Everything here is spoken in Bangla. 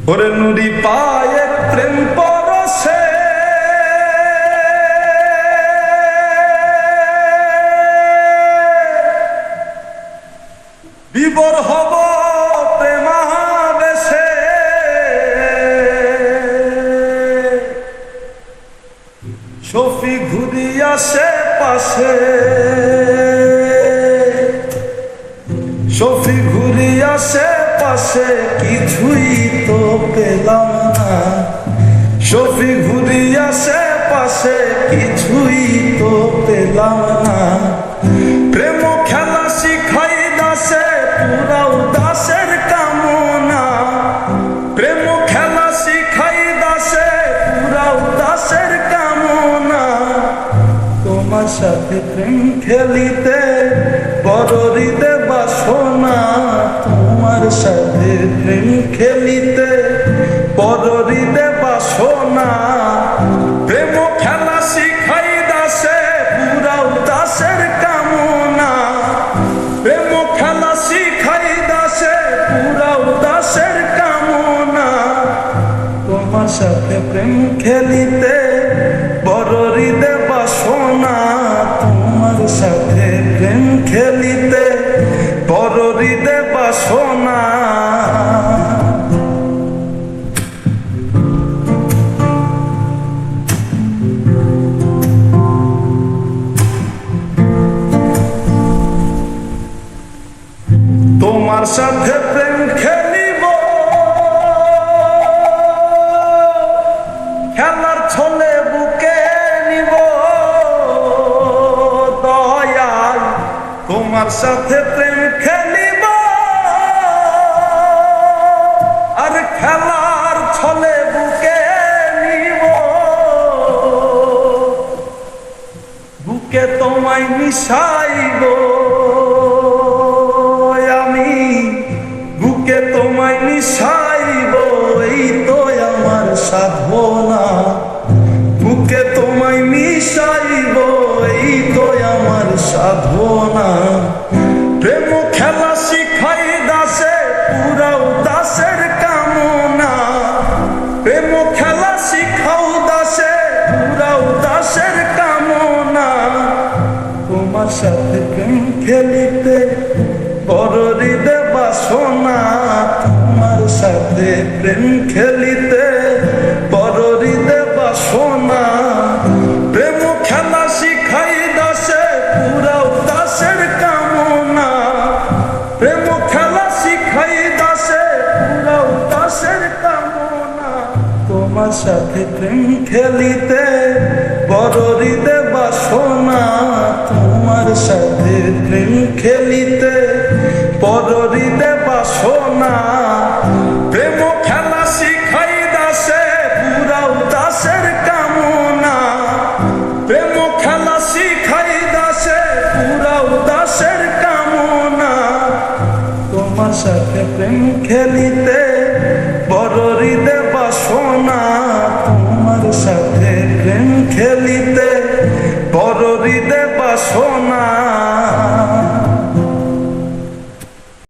ওরে নুরি পায়ে প্রেম পরশে বিবর হব প্রেমাবেশে শফি ঘুরি আসে পাশে শফি ঘুরি আসে পাশে কিছুই তো পেলাম না শফি ঘুরি আসে পাশে কিছুই তো পেলাম না প্রেম খেলা শিখাই দাসে পুরাও দাসের কামনা প্রেম খেলা শিখাই দাসে পুরাও দাসের কামনা তোমার সাথে প্রেম খেলিতে বড় হৃদয় বাসনা তোমার সাথে প্রেম খেলিতে বড় হৃদয় বাসনা প্রেম খেলা শিখাই দাসে পুরাও দাসের কামনা প্রেম খেলা শিখাই দাসে পুরাও দাসের কামনা তোমার সাথে প্রেম খেলিতে বড় হৃদয় বাসনা তোমার সাথে প্রেম খেলিতে বড় হৃদয় বাসনা তোমার সাথে প্রেম খেলিব খেলার ছলে বুকে নিব দয়াল তোমার সাথে প্রেম খেলিব আর খেলার ছলে বুকে নিব বুকে তোমায় মিশাইব বুকে তোমায় মিশাইব এই তো আমার সাধনা বুকে তোমায় মিশাইব এই তো আমার সাধনা প্রেম খেলা শিখাই দাসে পুরাও দাসের কামনা প্রেম খেলা শিখাও দাসে পুরাও দাসের কামনা তোমার সাথে প্রেম খেলিতে বড় হৃদয় বাসনা তোমার সাথে প্রেম খেলিতে বড় হৃদয় বাসনা প্রেম খেলা শিখাই দাসে পুরাও দাসের কামনা প্রেম খেলা শিখাই দাসে পুরাও দাসের কামনা তোমার সাথে প্রেম খেলিতে বড় হৃদয় বাসনা তোমার সাথে প্রেম খেলিতে বড় হৃদয় বাসনা প্রেম খেলা শিখাই দাসে পুরাও দাসের কামনা প্রেম খেলা শিখাই দাসে পুরাও দাসের কামনা তোমার সাথে প্রেম খেলিতে বড় হৃদয় বাসনা তোমার সাথে প্রেম খেলিতে বড় হৃদয় বাসনা